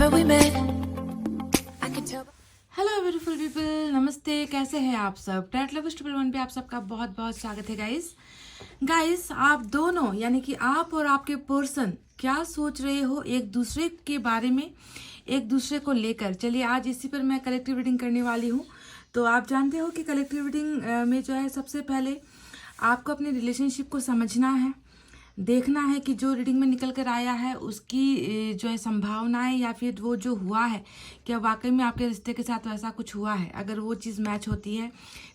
summer we met. I can tell. Hello beautiful people, नमस्ते। कैसे हैं आप सब? टैट लवर्स 111 पे आप सबका बहुत बहुत स्वागत है गाइस। आप दोनों यानी कि आप और आपके पर्सन क्या सोच रहे हो एक दूसरे के बारे में, एक दूसरे को लेकर। चलिए आज इसी पर मैं कलेक्टिव रीडिंग करने वाली हूँ। तो आप जानते हो कि कलेक्टिव रीडिंग में जो है सबसे पहले आपको अपने रिलेशनशिप को समझना है, देखना है कि जो रीडिंग में निकल कर आया है उसकी जो है संभावनाएं या फिर वो जो हुआ है क्या वाकई में आपके रिश्ते के साथ वैसा कुछ हुआ है। अगर वो चीज़ मैच होती है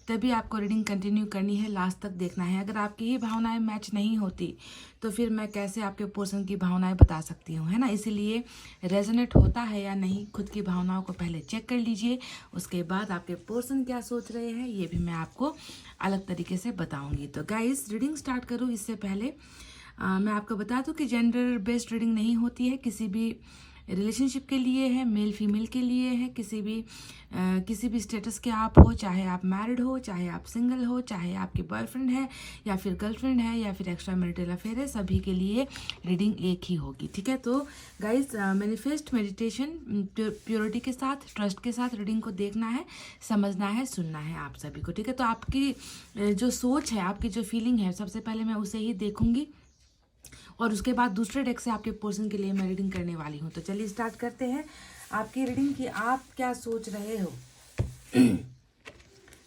तभी आपको रीडिंग कंटिन्यू करनी है, लास्ट तक देखना है। अगर आपकी ही भावनाएं मैच नहीं होती तो फिर मैं कैसे आपके पर्सन की भावनाएं बता सकती हूँ, है ना। इसीलिए रेजोनेट होता है या नहीं, खुद की भावनाओं को पहले चेक कर लीजिए, उसके बाद आपके पर्सन क्या सोच रहे हैं ये भी मैं आपको अलग तरीके से बताऊँगी। तो गाइस रीडिंग स्टार्ट करूँ इससे पहले मैं आपको बता दूं कि जेंडर बेस्ड रीडिंग नहीं होती है, किसी भी रिलेशनशिप के लिए है, मेल फीमेल के लिए है, किसी भी स्टेटस के आप हो, चाहे आप मैरिड हो, चाहे आप सिंगल हो, चाहे आपके बॉयफ्रेंड है या फिर गर्लफ्रेंड है या फिर एक्स्ट्रा मैरिटल अफेयर है, सभी के लिए रीडिंग एक ही होगी, ठीक है। तो गाइस मैनिफेस्ट, मेडिटेशन, प्योरिटी के साथ, ट्रस्ट के साथ रीडिंग को देखना है, समझना है, सुनना है आप सभी को, ठीक है। तो आपकी जो सोच है, आपकी जो फीलिंग है, सबसे पहले मैं उसे ही देखूंगी और उसके बाद दूसरे डेक से आपके पर्सन के लिए मैं रीडिंग करने वाली हूँ। तो चलिए स्टार्ट करते हैं आपकी रीडिंग की। आप क्या सोच रहे हो,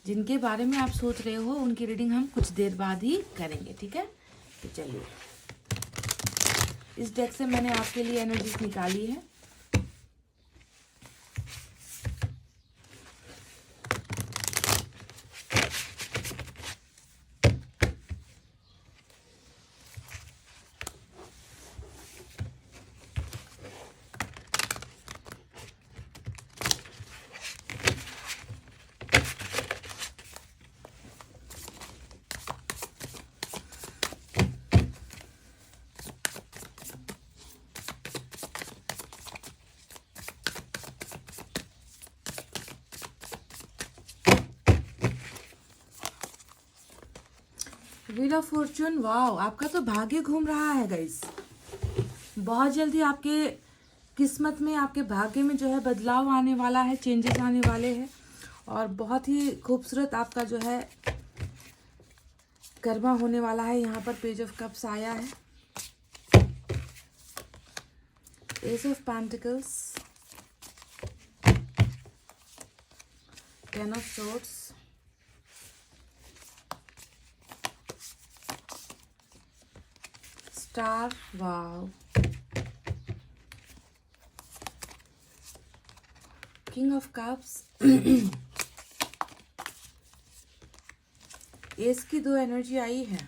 जिनके बारे में आप सोच रहे हो उनकी रीडिंग हम कुछ देर बाद ही करेंगे, ठीक है। तो चलिए इस डेक से मैंने आपके लिए एनर्जीज निकाली है। व्हील ऑफ फॉर्चून, वाओ, आपका तो भाग्य घूम रहा है गाइस। बहुत जल्दी आपके किस्मत में, आपके भाग्य में जो है बदलाव आने वाला है, चेंजेस आने वाले हैं और बहुत ही खूबसूरत आपका जो है कर्मा होने वाला है। यहाँ पर पेज ऑफ कप्स आया है, S of pentacles, ten of swords, star, wow, king of cups, S की दो एनर्जी आई है,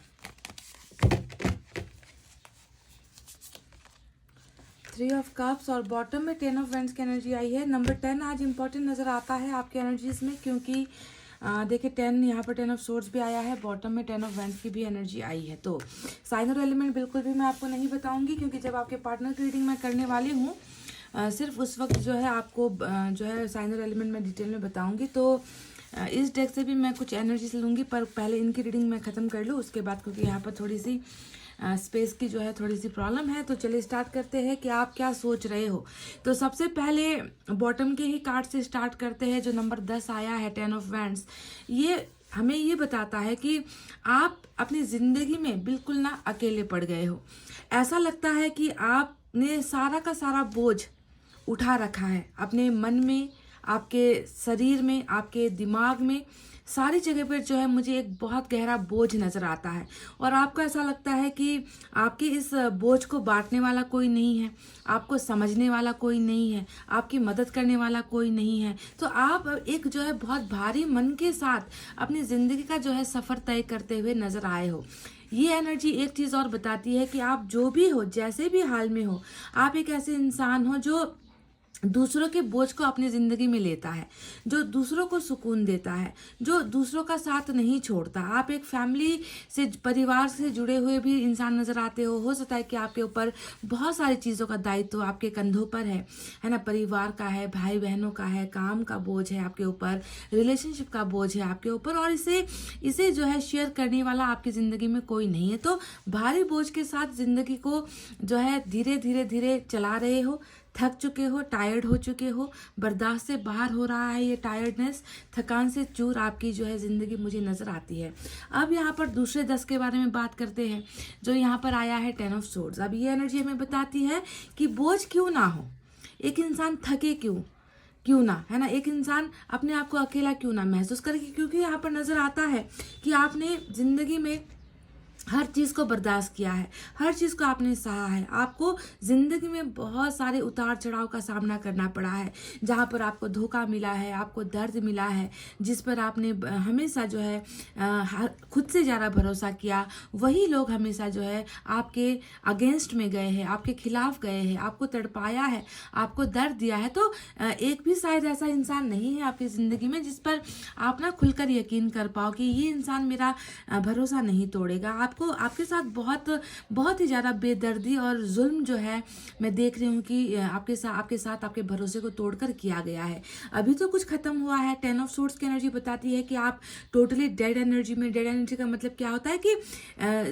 थ्री ऑफ कप्स और बॉटम में 10 ऑफ वेंड्स की एनर्जी आई है। नंबर 10 आज इंपॉर्टेंट नजर आता है आपके एनर्जीज में, क्योंकि देखिए 10 यहाँ पर 10 ऑफ सोर्ड्स भी आया है, बॉटम में 10 ऑफ वेंड्स की भी एनर्जी आई है। तो साइन और एलिमेंट बिल्कुल भी मैं आपको नहीं बताऊंगी, क्योंकि जब आपके पार्टनर की रीडिंग मैं करने वाली हूँ सिर्फ उस वक्त जो है आपको जो है साइन और एलिमेंट मैं डिटेल में बताऊंगी। तो इस डेक से भी मैं कुछ एनर्जीज लूँगी, पर पहले इनकी रीडिंग मैं ख़त्म कर लूँ उसके बाद, क्योंकि यहाँ पर थोड़ी सी स्पेस की जो है थोड़ी सी प्रॉब्लम है। तो चलिए स्टार्ट करते हैं कि आप क्या सोच रहे हो। तो सबसे पहले बॉटम के ही कार्ड से स्टार्ट करते हैं। जो नंबर 10 आया है, 10 ऑफ वैंड्स, ये हमें ये बताता है कि आप अपनी ज़िंदगी में बिल्कुल ना अकेले पड़ गए हो। ऐसा लगता है कि आपने सारा का सारा बोझ उठा रखा है अपने मन में, आपके शरीर में, आपके दिमाग में, सारी जगह पर जो है मुझे एक बहुत गहरा बोझ नज़र आता है। और आपको ऐसा लगता है कि आपके इस बोझ को बांटने वाला कोई नहीं है, आपको समझने वाला कोई नहीं है, आपकी मदद करने वाला कोई नहीं है। तो आप एक जो है बहुत भारी मन के साथ अपनी ज़िंदगी का जो है सफ़र तय करते हुए नज़र आए हो। ये एनर्जी एक चीज़ और बताती है कि आप जो भी हो, जैसे भी हाल में हो, आप एक ऐसे इंसान हो जो दूसरों के बोझ को अपनी ज़िंदगी में लेता है, जो दूसरों को सुकून देता है, जो दूसरों का साथ नहीं छोड़ता। आप एक फैमिली से, परिवार से जुड़े हुए भी इंसान नज़र आते हो सकता है कि आपके ऊपर बहुत सारी चीज़ों का दायित्व आपके कंधों पर है ना। परिवार का है, भाई बहनों का है, काम का बोझ है आपके ऊपर, रिलेशनशिप का बोझ है आपके ऊपर, और इसे जो है शेयर करने वाला आपकी ज़िंदगी में कोई नहीं है। तो भारी बोझ के साथ ज़िंदगी को जो है धीरे धीरे धीरे चला रहे हो, थक चुके हो, टायर्ड हो चुके हो, बर्दाश्त से बाहर हो रहा है ये टायर्डनेस, थकान से चूर आपकी जो है ज़िंदगी मुझे नज़र आती है। अब यहाँ पर दूसरे 10 के बारे में बात करते हैं, जो यहाँ पर आया है 10 ऑफ सोर्ड्स। अब ये एनर्जी हमें बताती है कि बोझ क्यों ना हो, एक इंसान थके क्यों ना, है ना, एक इंसान अपने आप को अकेला क्यों ना महसूस करे, क्योंकि यहाँ पर नज़र आता है कि आपने ज़िंदगी में हर चीज़ को बर्दाश्त किया है, हर चीज़ को आपने सहा है। आपको ज़िंदगी में बहुत सारे उतार चढ़ाव का सामना करना पड़ा है, जहाँ पर आपको धोखा मिला है, आपको दर्द मिला है, जिस पर आपने हमेशा जो है खुद से ज़्यादा भरोसा किया। वही लोग हमेशा जो है आपके अगेंस्ट में गए हैं, आपके खिलाफ गए हैं, आपको तड़पाया है, आपको दर्द दिया है। तो एक भी शायद ऐसा इंसान नहीं है आपकी ज़िंदगी में जिस पर आप ना खुलकर यकीन कर पाओ कि ये इंसान मेरा भरोसा नहीं तोड़ेगा। आपको आपके साथ बहुत ही ज़्यादा बेदर्दी और जुल्म जो है मैं देख रही हूँ कि आपके साथ आपके भरोसे को तोड़कर किया गया है। अभी तो कुछ खत्म हुआ है। 10 ऑफ सोर्ड्स की एनर्जी बताती है कि आप टोटली डेड एनर्जी में। डेड एनर्जी का मतलब क्या होता है कि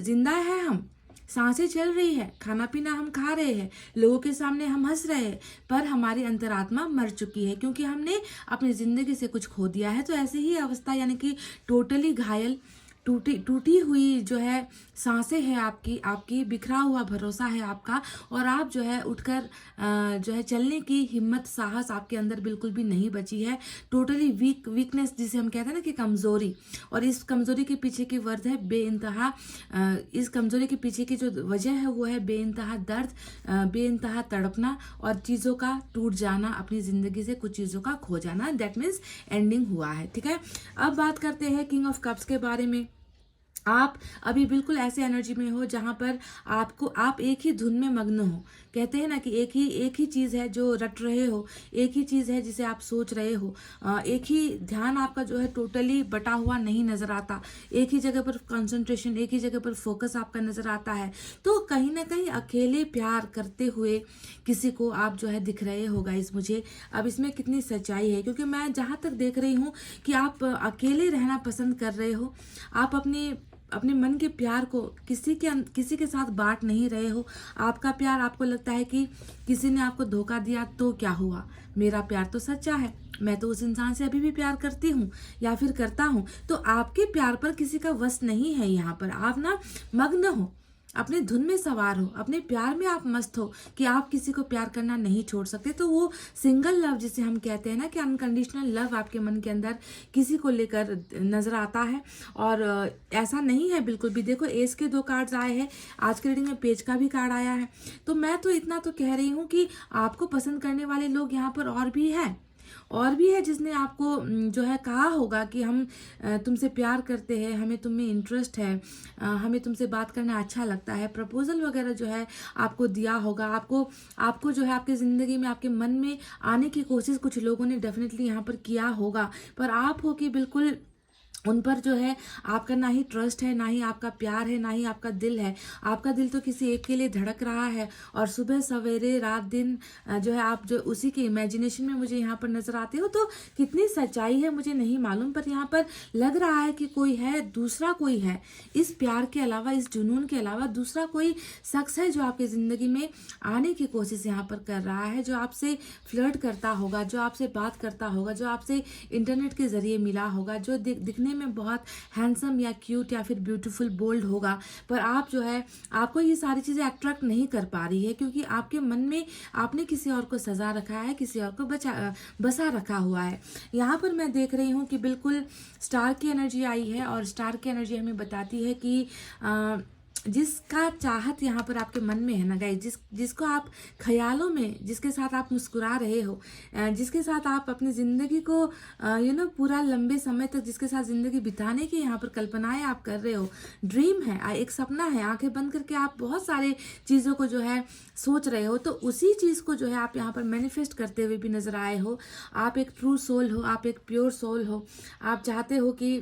जिंदा है हम, सांसें चल रही है, खाना पीना हम खा रहे हैं, लोगों के सामने हम हंस रहे हैं, पर हमारी अंतरात्मा मर चुकी है क्योंकि हमने अपनी ज़िंदगी से कुछ खो दिया है। तो ऐसे ही अवस्था, यानी कि टोटली घायल, टूटी हुई जो है सांसें हैं आपकी बिखरा हुआ भरोसा है आपका, और आप जो है उठकर जो है चलने की हिम्मत, साहस आपके अंदर बिल्कुल भी नहीं बची है। टोटली वीकनेस जिसे हम कहते हैं ना कि कमज़ोरी, और इस कमज़ोरी के पीछे की वर्ड है बेइंतहा। इस कमज़ोरी के पीछे की जो वजह है वो है बेइंतहा दर्द, बेइंतहा तड़पना और चीज़ों का टूट जाना, अपनी ज़िंदगी से कुछ चीज़ों का खो जाना। दैट मीन्स एंडिंग हुआ है। ठीक है, अब बात करते हैं किंग ऑफ कप्स के बारे में। आप अभी बिल्कुल ऐसे एनर्जी में हो जहाँ पर आप एक ही धुन में मग्न हो। कहते हैं ना कि एक ही चीज़ है जो रट रहे हो, एक ही चीज़ है जिसे आप सोच रहे हो, एक ही ध्यान आपका जो है टोटली बटा हुआ नहीं नज़र आता, एक ही जगह पर कंसंट्रेशन, एक ही जगह पर फोकस आपका नज़र आता है। तो कहीं ना कहीं अकेले प्यार करते हुए किसी को आप जो है दिख रहे हो गाइस मुझे। अब इसमें कितनी सच्चाई है, क्योंकि मैं जहाँ तक देख रही हूँ कि आप अकेले रहना पसंद कर रहे हो। आप अपने मन के प्यार को किसी के साथ बांट नहीं रहे हो। आपका प्यार, आपको लगता है कि किसी ने आपको धोखा दिया तो क्या हुआ, मेरा प्यार तो सच्चा है, मैं तो उस इंसान से अभी भी प्यार करती हूँ या फिर करता हूँ। तो आपके प्यार पर किसी का वश नहीं है। यहाँ पर आप ना मग्न हो, अपने धुन में सवार हो, अपने प्यार में आप मस्त हो कि आप किसी को प्यार करना नहीं छोड़ सकते। तो वो सिंगल लव जिसे हम कहते हैं ना कि अनकंडीशनल लव आपके मन के अंदर किसी को लेकर नजर आता है। और ऐसा नहीं है बिल्कुल भी। देखो, एस के 2 कार्ड्स आए हैं, आज के रीडिंग में पेज का भी कार्ड आया है। तो मैं तो इतना तो कह रही हूँ कि आपको पसंद करने वाले लोग यहाँ पर और भी है जिसने आपको जो है कहा होगा कि हम तुमसे प्यार करते हैं, हमें तुम में इंटरेस्ट है, हमें तुमसे बात करना अच्छा लगता है। प्रपोजल वगैरह जो है आपको दिया होगा, आपको जो है आपकी ज़िंदगी में, आपके मन में आने की कोशिश कुछ लोगों ने डेफिनेटली यहाँ पर किया होगा। पर आप हो कि बिल्कुल उन पर जो है आपका ना ही ट्रस्ट है, ना ही आपका प्यार है, ना ही आपका दिल है। आपका दिल तो किसी एक के लिए धड़क रहा है, और सुबह सवेरे रात दिन जो है आप जो उसी के इमेजिनेशन में मुझे यहाँ पर नजर आते हो। तो कितनी सच्चाई है मुझे नहीं मालूम, पर यहाँ पर लग रहा है कि कोई है, दूसरा कोई है, इस प्यार के अलावा, इस जुनून के अलावा दूसरा कोई शख्स है जो आपकी ज़िंदगी में आने की कोशिश यहाँ पर कर रहा है, जो आपसे फ्लर्ट करता होगा, जो आपसे बात करता होगा, जो आपसे इंटरनेट के जरिए मिला होगा, जो दिखने में बहुत हैंडसम या क्यूट या फिर ब्यूटीफुल, बोल्ड होगा। पर आप जो है, आपको ये सारी चीज़ें अट्रैक्ट नहीं कर पा रही है, क्योंकि आपके मन में आपने किसी और को सजा रखा है, किसी और को बसा रखा हुआ है। यहाँ पर मैं देख रही हूँ कि बिल्कुल स्टार की एनर्जी आई है, और स्टार की एनर्जी हमें बताती है कि जिसका चाहत यहाँ पर आपके मन में है ना गाइस, जिसको आप ख्यालों में, जिसके साथ आप मुस्कुरा रहे हो, जिसके साथ आप अपनी ज़िंदगी को पूरा लंबे समय तक जिसके साथ ज़िंदगी बिताने की यहाँ पर कल्पनाएं आप कर रहे हो, ड्रीम है, एक सपना है, आंखें बंद करके आप बहुत सारे चीज़ों को जो है सोच रहे हो। तो उसी चीज़ को जो है आप यहाँ पर मैनिफेस्ट करते हुए भी नज़र आए हो। आप एक ट्रू सोल हो, आप एक प्योर सोल हो। आप चाहते हो कि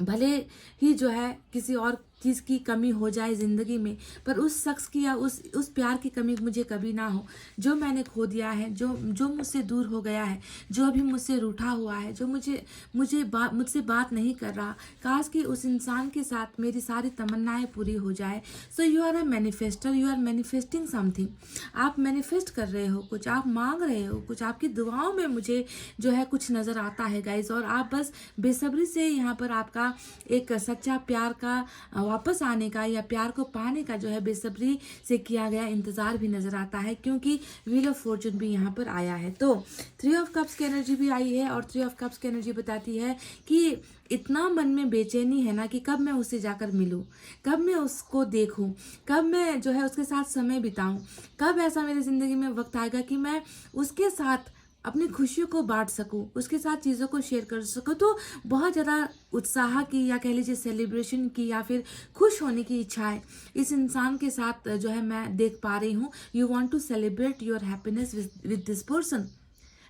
भले ही जो है किसी और चीज़ की कमी हो जाए ज़िंदगी में, पर उस शख्स की या उस प्यार की कमी मुझे कभी ना हो जो मैंने खो दिया है, जो मुझसे दूर हो गया है, जो अभी मुझसे रूठा हुआ है, जो मुझसे बात नहीं कर रहा। काश कि उस इंसान के साथ मेरी सारी तमन्नाएं पूरी हो जाए। So you are a manifester, you are manifesting something. आप मैनिफेस्ट कर रहे हो कुछ, आप मांग रहे हो कुछ, आपकी दुआओं में मुझे जो है कुछ नज़र आता है गाइज। और आप बस बेसब्री से यहाँ पर आपका एक सच्चा प्यार का वापस आने का या प्यार को पाने का जो है बेसब्री से किया गया इंतज़ार भी नज़र आता है, क्योंकि व्हील ऑफ फॉर्चून भी यहाँ पर आया है। तो 3 ऑफ कप्स की एनर्जी भी आई है, और 3 ऑफ कप्स की एनर्जी बताती है कि इतना मन में बेचैनी है ना कि कब मैं उससे जाकर मिलूं, कब मैं उसको देखूं, कब मैं जो है उसके साथ समय बिताऊं, कब ऐसा मेरी ज़िंदगी में वक्त आएगा कि मैं उसके साथ अपनी खुशियों को बांट सकूं, उसके साथ चीज़ों को शेयर कर सकूं। तो बहुत ज़्यादा उत्साह की या कह लीजिए सेलिब्रेशन की या फिर खुश होने की इच्छा है इस इंसान के साथ जो है मैं देख पा रही हूँ। You want to celebrate your happiness with this person,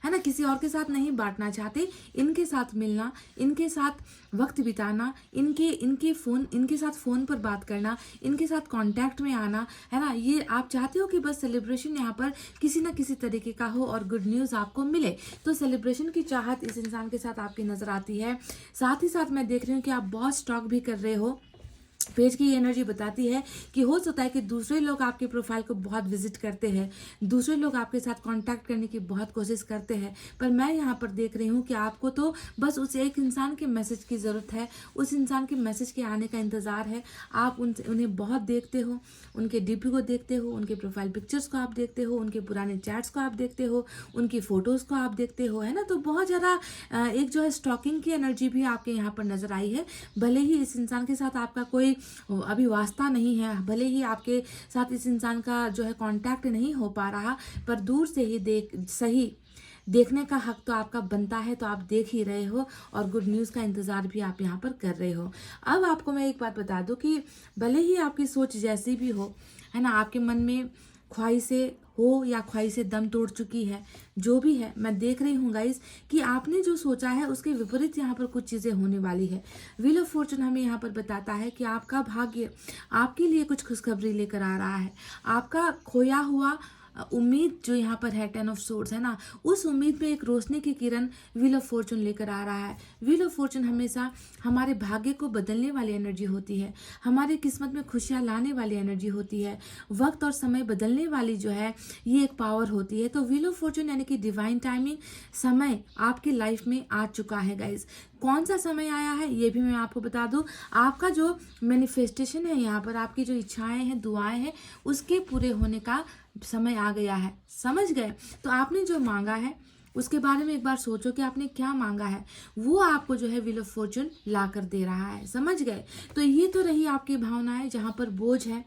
है ना, किसी और के साथ नहीं बांटना चाहते, इनके साथ मिलना, इनके साथ वक्त बिताना, इनके साथ फ़ोन पर बात करना, इनके साथ कांटेक्ट में आना, है ना। ये आप चाहते हो कि बस सेलिब्रेशन यहाँ पर किसी ना किसी तरीके का हो और गुड न्यूज़ आपको मिले। तो सेलिब्रेशन की चाहत इस इंसान के साथ आपकी नज़र आती है। साथ ही साथ मैं देख रही हूँ कि आप बहुत स्टॉक भी कर रहे हो। पेज की एनर्जी बताती है कि हो सकता है कि दूसरे लोग आपके प्रोफाइल को बहुत विजिट करते हैं, दूसरे लोग आपके साथ कांटेक्ट करने की बहुत कोशिश करते हैं, पर मैं यहाँ पर देख रही हूँ कि आपको तो बस उस एक इंसान के मैसेज की ज़रूरत है, उस इंसान के मैसेज के आने का इंतज़ार है। आप उन्हें बहुत देखते हो, उनके डीपी को देखते हो, उनके प्रोफाइल पिक्चर्स को आप देखते हो, उनके पुराने चैट्स को आप देखते हो, उनकी फ़ोटोज़ को आप देखते हो, है ना। तो बहुत ज़्यादा एक जो है स्टॉकिंग की एनर्जी भी आपके यहाँ पर नज़र आई है। भले ही इस इंसान के साथ आपका कोई अभी वास्ता नहीं है, भले ही आपके साथ इस इंसान का जो है कांटेक्ट नहीं हो पा रहा, पर दूर से ही देखने का हक तो आपका बनता है, तो आप देख ही रहे हो और गुड न्यूज़ का इंतज़ार भी आप यहाँ पर कर रहे हो। अब आपको मैं एक बात बता दूं कि भले ही आपकी सोच जैसी भी हो, है ना, आपके मन में ख्वाहिशें हो या ख्वाहिशें दम तोड़ चुकी है, जो भी है, मैं देख रही हूँ गाइस कि आपने जो सोचा है उसके विपरीत यहाँ पर कुछ चीज़ें होने वाली है। व्हील ऑफ फॉर्चून हमें यहाँ पर बताता है कि आपका भाग्य आपके लिए कुछ खुशखबरी लेकर आ रहा है। आपका खोया हुआ उम्मीद जो यहाँ पर है 10 ऑफ सोर्ड्स, है ना, उस उम्मीद में एक रोशनी की किरण व्हील ऑफ फॉर्चून लेकर आ रहा है। व्हील ऑफ फॉर्चून हमेशा हमारे भाग्य को बदलने वाली एनर्जी होती है, हमारी किस्मत में खुशियाँ लाने वाली एनर्जी होती है, वक्त और समय बदलने वाली जो है ये एक पावर होती है। तो व्हील ऑफ फॉर्चून यानी कि डिवाइन टाइमिंग, समय आपकी लाइफ में आ चुका है गाइज। कौन सा समय आया है ये भी मैं आपको बता दूं। आपका जो मैनिफेस्टेशन है यहाँ पर, आपकी जो इच्छाएं हैं, दुआएं हैं, उसके पूरे होने का समय आ गया है। समझ गए? तो आपने जो मांगा है उसके बारे में एक बार सोचो कि आपने क्या मांगा है, वो आपको जो है व्हील ऑफ फॉर्चून ला कर दे रहा है। समझ गए? तो ये तो रही आपकी भावनाएं, जहाँ पर बोझ है,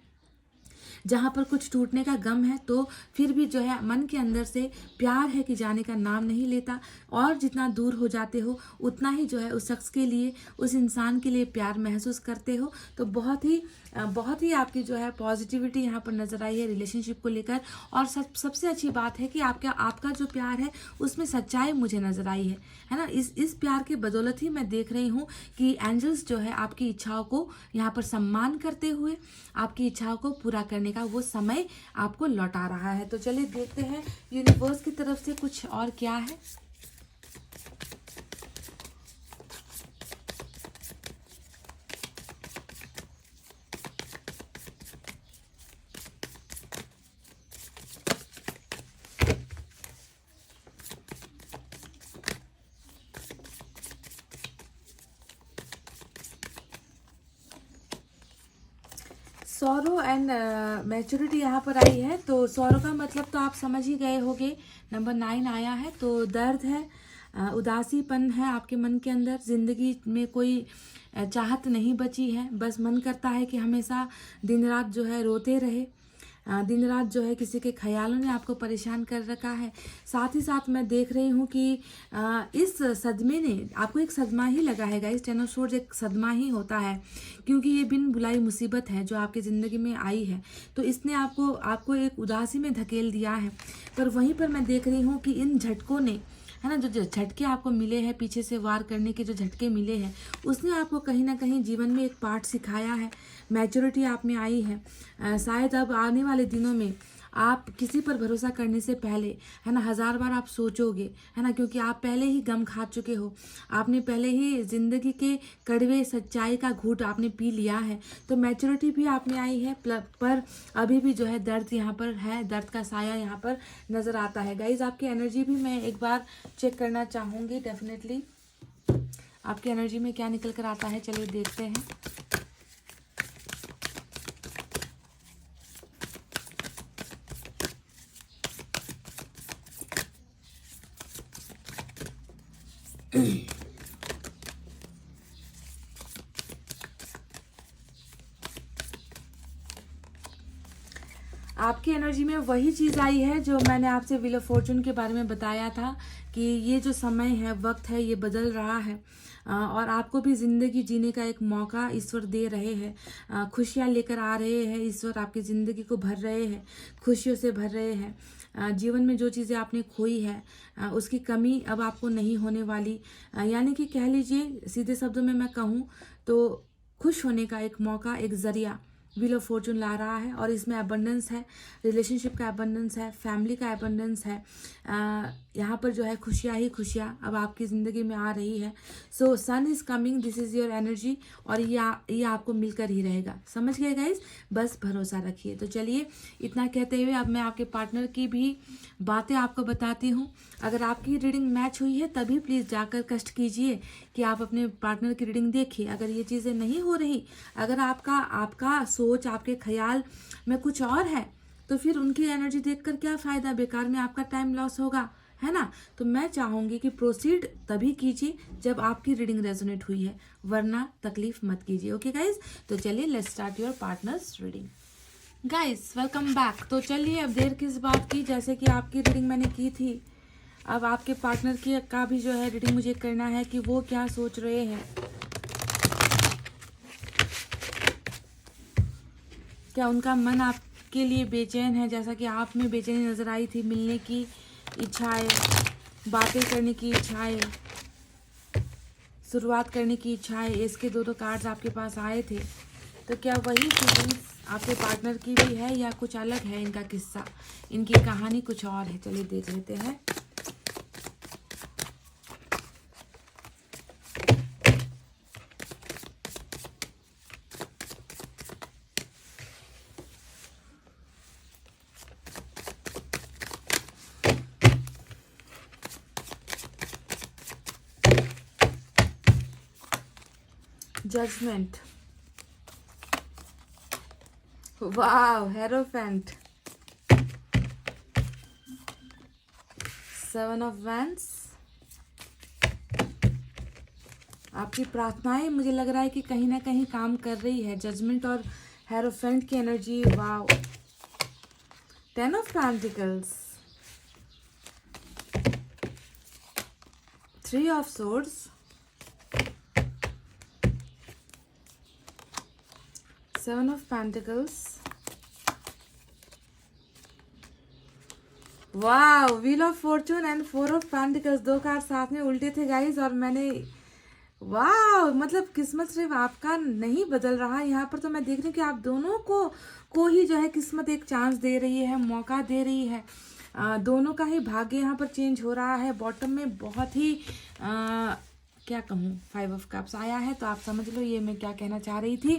जहाँ पर कुछ टूटने का गम है, तो फिर भी जो है मन के अंदर से प्यार है कि जाने का नाम नहीं लेता, और जितना दूर हो जाते हो उतना ही जो है उस शख्स के लिए, उस इंसान के लिए प्यार महसूस करते हो। तो बहुत ही आपकी जो है पॉजिटिविटी यहाँ पर नज़र आई है रिलेशनशिप को लेकर। और सबसे अच्छी बात है कि आपका जो प्यार है उसमें सच्चाई मुझे नज़र आई है ना। इस प्यार के बदौलत ही मैं देख रही हूँ कि एंजल्स जो है आपकी इच्छाओं को यहाँ पर सम्मान करते हुए आपकी इच्छाओं को पूरा करने का वो समय आपको लौटा रहा है। तो चलिए देखते हैं यूनिवर्स की तरफ से कुछ और क्या है। सौरो एंड मैच्योरिटी यहाँ पर आई है। तो सौरो का मतलब तो आप समझ ही गए होंगे, नंबर 9 आया है। तो दर्द है, उदासीपन है आपके मन के अंदर, ज़िंदगी में कोई चाहत नहीं बची है, बस मन करता है कि हमेशा दिन रात जो है रोते रहे, दिन रात जो है किसी के ख्यालों ने आपको परेशान कर रखा है। साथ ही साथ मैं देख रही हूँ कि इस सदमे ने आपको एक सदमा ही लगा है गाइस। 10 ऑफ सोर्ड्स एक सदमा ही होता है, क्योंकि ये बिन बुलाई मुसीबत है जो आपकी ज़िंदगी में आई है। तो इसने आपको एक उदासी में धकेल दिया है। पर वहीं पर मैं देख रही हूँ कि इन झटकों ने है ना, जो झटके आपको मिले हैं, पीछे से वार करने के जो झटके मिले हैं, उसने आपको कहीं ना कहीं जीवन में एक पाठ सिखाया है, मैच्योरिटी आप में आई है। शायद अब आने वाले दिनों में आप किसी पर भरोसा करने से पहले, है ना, 1000 बार आप सोचोगे, है ना, क्योंकि आप पहले ही गम खा चुके हो, आपने पहले ही जिंदगी के कड़वे सच्चाई का घूंट आपने पी लिया है। तो मैच्योरिटी भी आप में आई है, पर अभी भी जो है दर्द यहाँ पर है, दर्द का साया यहाँ पर नज़र आता है। गाइज आपकी एनर्जी भी मैं एक बार चेक करना चाहूँगी, डेफिनेटली आपकी एनर्जी में क्या निकल कर आता है, चलिए देखते हैं। आपकी एनर्जी में वही चीज़ आई है जो मैंने आपसे व्हील ऑफ फॉर्चून के बारे में बताया था कि ये जो समय है, वक्त है, ये बदल रहा है और आपको भी ज़िंदगी जीने का एक मौका ईश्वर दे रहे हैं। खुशियाँ लेकर आ रहे हैं ईश्वर, आपकी ज़िंदगी को भर रहे हैं, खुशियों से भर रहे हैं। जीवन में जो चीज़ें आपने खोई है उसकी कमी अब आपको नहीं होने वाली, यानी कि कह लीजिए सीधे शब्दों में मैं कहूँ तो खुश होने का एक मौका, एक ज़रिया व्हील ऑफ फॉर्चून ला रहा है। और इसमें अबंडेंस है, रिलेशनशिप का अबंडेंस है, फैमिली का अबंडेंस है। यहाँ पर जो है खुशियाँ ही खुशियाँ अब आपकी ज़िंदगी में आ रही है। So sun is coming, this is your energy, और ये आपको मिलकर ही रहेगा। समझ गए गाइज, बस भरोसा रखिए। तो चलिए इतना कहते हुए अब मैं आपके पार्टनर की भी बातें आपको बताती हूँ। अगर आपकी रीडिंग मैच हुई है तभी प्लीज़ जाकर कष्ट कीजिए कि आप अपने पार्टनर की रीडिंग देखिए। अगर ये चीज़ें नहीं हो रही, अगर आपका सोच, आपके ख्याल में कुछ और है, तो फिर उनकी एनर्जी देखकर क्या फ़ायदा, बेकार में आपका टाइम लॉस होगा, है ना। तो मैं चाहूँगी कि प्रोसीड तभी कीजिए जब आपकी रीडिंग रेजोनेट हुई है, वरना तकलीफ मत कीजिए। ओके गाइज, तो चलिए let's start your partners reading. Guys welcome back. तो चलिए अब देर किस बात की, जैसे कि आपकी रीडिंग मैंने की थी, अब आपके पार्टनर की का भी जो है रीडिंग मुझे करना है कि वो क्या सोच रहे हैं। क्या उनका मन आपके लिए बेचैन है, जैसा कि आप में बेचैनी नज़र आई थी, मिलने की इच्छाएं, बातें करने की इच्छाएं, शुरुआत करने की इच्छाएं। इसके दो कार्ड्स आपके पास आए थे, तो क्या वही फीलिंग्स आपके पार्टनर की भी है या कुछ अलग है इनका किस्सा, इनकी कहानी कुछ और है। चलिए देख लेते हैं। Judgement, wow, hierophant, 7 of wands. आपकी प्रार्थनाएं मुझे लग रहा है कि कहीं ना कहीं काम कर रही है। जजमेंट और हेरोफेंट की energy, wow. 10 of pentacles, 3 of swords, 7 of Pentacles, वाह, wheel of Fortune and 4 of pentacles. दो कार्ड साथ में उल्टे थे गाइज, और मैंने, वाह, मतलब किस्मत सिर्फ आपका नहीं बदल रहा यहाँ पर, तो मैं देख रही हूँ कि आप दोनों को ही जो है किस्मत एक चांस दे रही है, मौका दे रही है। दोनों का ही भाग्य यहाँ पर चेंज हो रहा है। बॉटम में बहुत ही क्या कहूँ, 5 ऑफ कप्स आया है, तो आप समझ लो ये मैं क्या कहना चाह रही थी।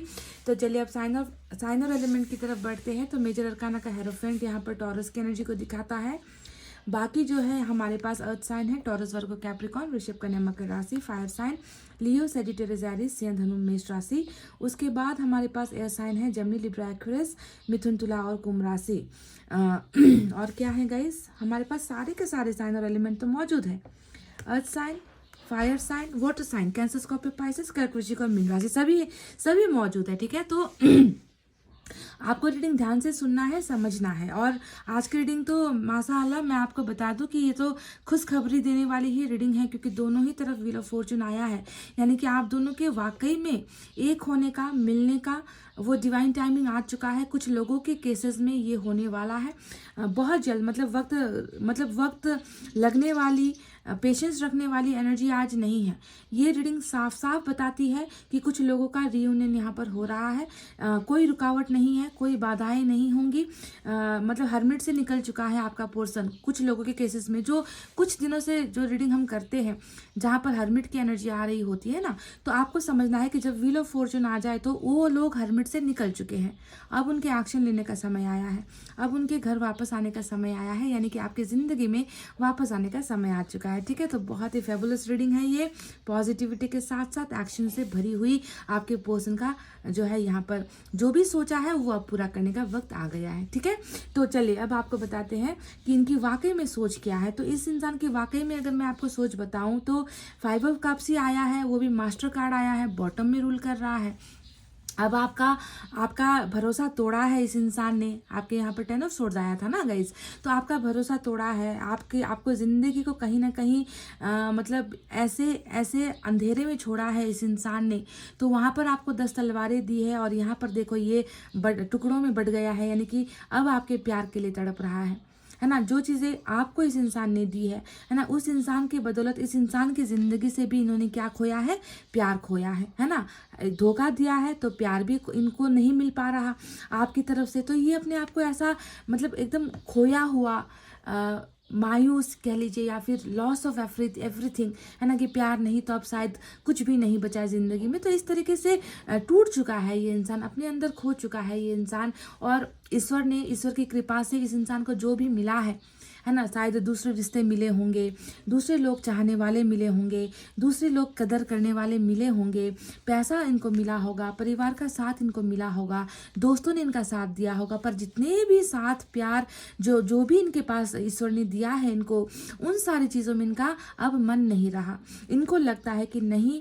तो चलिए अब साइन और एलिमेंट की तरफ बढ़ते हैं। तो मेजर अरकाना का हेरोफेंट यहाँ पर टॉरस की एनर्जी को दिखाता है। बाकी जो है हमारे पास अर्थ साइन है, टॉरस, वर्गो, कैप्रिकॉर्न, वृषभ, कन्या, मकर राशि। फायर साइन लियो, सजिटेरियस, एरीज, सिंह, धनु, मेष राशि। उसके बाद हमारे पास एयर साइन है, जेमिनी, लिब्रा, एक्वेरियस, मिथुन, तुला और कुंभ राशि। और क्या है गाइस, हमारे पास सारे के सारे साइन और एलिमेंट तो मौजूद है। Earth sign, fire sign, water sign, Cancer, Scorpio, Pisces, कर्क, वृश्चिक और मीन राशि, सभी मौजूद है। ठीक है, तो आपको रीडिंग ध्यान से सुनना है, समझना है। और आज की रीडिंग तो माशाअल्लाह मैं आपको बता दूं कि ये तो खुशखबरी देने वाली ही रीडिंग है, क्योंकि दोनों ही तरफ व्हील ऑफ फॉर्चून आया है। यानी कि आप दोनों के वाकई में एक होने का, मिलने का वो डिवाइन टाइमिंग आ चुका है। कुछ लोगों के केसेस में ये होने वाला है बहुत जल्द, मतलब वक्त लगने वाली पेशेंस रखने वाली एनर्जी आज नहीं है। ये रीडिंग साफ साफ बताती है कि कुछ लोगों का रियूनियन यहाँ पर हो रहा है। कोई रुकावट नहीं है, कोई बाधाएं नहीं होंगी। मतलब हर्मिट से निकल चुका है आपका पोर्सन। कुछ लोगों के केसेस में जो कुछ दिनों से जो रीडिंग हम करते हैं जहाँ पर हर्मिट की एनर्जी आ रही होती है ना, तो आपको समझना है कि जब व्हील ऑफ फॉर्चून आ जाए तो वो लोग हर्मिट से निकल चुके हैं। अब उनके एक्शन लेने का समय आया है, अब उनके घर वापस आने का समय आया है, यानी कि आपकी ज़िंदगी में वापस आने का समय आ चुका है। ठीक है, तो बहुत ही फेबुलस रीडिंग है ये। पॉजिटिविटी के साथ साथ एक्शन से भरी हुई आपके पर्सन का जो है यहाँ पर जो भी सोचा है वो अब पूरा करने का वक्त आ गया है। ठीक है, तो चलिए अब आपको बताते हैं कि इनकी वाकई में सोच क्या है। तो इस इंसान की वाकई में अगर मैं आपको सोच बताऊं तो 5 ऑफ कप्स ही आया है, वो भी मास्टर कार्ड आया है, बॉटम में रूल कर रहा है। अब आपका भरोसा तोड़ा है इस इंसान ने। आपके यहाँ पर 10 ऑफ सोर्ड्स आया था ना गाइज, तो आपका भरोसा तोड़ा है। आपको ज़िंदगी को कहीं ना कहीं मतलब ऐसे अंधेरे में छोड़ा है इस इंसान ने। तो वहाँ पर आपको 10 तलवारें दी है और यहाँ पर देखो ये टुकड़ों में बट गया है, यानी कि अब आपके प्यार के लिए तड़प रहा है ना। जो चीज़ें आपको इस इंसान ने दी है ना, उस इंसान के बदौलत इस इंसान की ज़िंदगी से भी इन्होंने क्या खोया है, प्यार खोया है ना। धोखा दिया है तो प्यार भी इनको नहीं मिल पा रहा आपकी तरफ से। तो ये अपने आप को ऐसा मतलब एकदम खोया हुआ मायूस कह लीजिए या फिर लॉस ऑफ एवरीथिंग है ना, कि प्यार नहीं तो अब शायद कुछ भी नहीं बचा है ज़िंदगी में। तो इस तरीके से टूट चुका है ये इंसान, अपने अंदर खो चुका है ये इंसान। और ईश्वर की कृपा से इस इंसान को जो भी मिला है ना, शायद दूसरे रिश्ते मिले होंगे, दूसरे लोग चाहने वाले मिले होंगे, दूसरे लोग कदर करने वाले मिले होंगे, पैसा इनको मिला होगा, परिवार का साथ इनको मिला होगा, दोस्तों ने इनका साथ दिया होगा। पर जितने भी साथ प्यार जो भी इनके पास ईश्वर ने दिया है इनको, उन सारी चीज़ों में इनका अब मन नहीं रहा। इनको लगता है कि नहीं,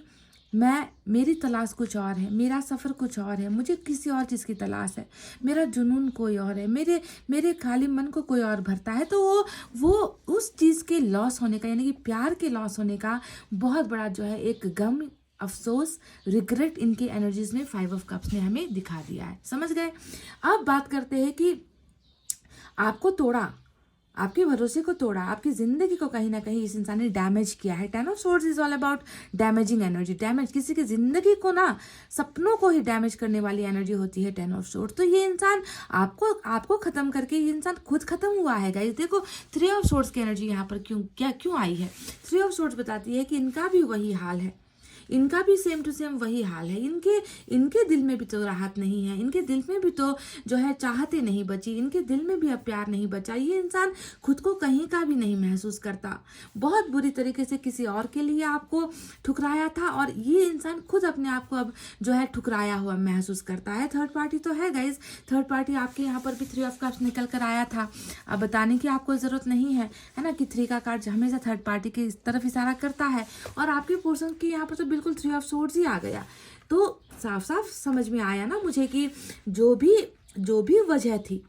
मेरी तलाश कुछ और है, मेरा सफ़र कुछ और है, मुझे किसी और चीज़ की तलाश है, मेरा जुनून कोई और है, मेरे खाली मन को कोई और भरता है। तो वो उस चीज़ के लॉस होने का, यानी कि प्यार के लॉस होने का बहुत बड़ा जो है एक गम, अफसोस, रिग्रेट इनकी एनर्जीज में 5 ऑफ कप्स ने हमें दिखा दिया है। समझ गए। अब बात करते हैं कि आपको तोड़ा, आपके भरोसे को तोड़ा, आपकी ज़िंदगी को कहीं ना कहीं इस इंसान ने डैमेज किया है। 10 of swords is all about damaging energy. Damage, किसी की ज़िंदगी को ना, सपनों को ही डैमेज करने वाली एनर्जी होती है 10 ऑफ सोर्ड्स। तो ये इंसान आपको ख़त्म करके ये इंसान खुद ख़त्म हुआ है गाइस। देखो 3 ऑफ सोर्ड्स की एनर्जी यहाँ पर क्यों आई है। 3 ऑफ सोर्ड्स बताती है कि इनका भी वही हाल है, इनका भी सेम टू सेम वही हाल है। इनके दिल में भी तो राहत नहीं है, इनके दिल में भी तो जो है चाहते नहीं बची, इनके दिल में भी अब प्यार नहीं बचा। ये इंसान खुद को कहीं का भी नहीं महसूस करता। बहुत बुरी तरीके से किसी और के लिए आपको ठुकराया था और ये इंसान खुद अपने आप को अब जो है ठुकराया हुआ महसूस करता है। थर्ड पार्टी तो है गाइज, थर्ड पार्टी आपके यहाँ पर भी 3 ऑफ कप्स निकल कर आया था। अब बताने की आपको ज़रूरत नहीं है ना, कि 3 का कार्ड हमेशा थर्ड पार्टी की तरफ इशारा करता है। और आपके पर्सन की यहाँ पर तो बिल्कुल 3 ऑफ सोर्ड्स ही आ गया। तो साफ साफ समझ में आया ना मुझे कि जो भी वजह थी,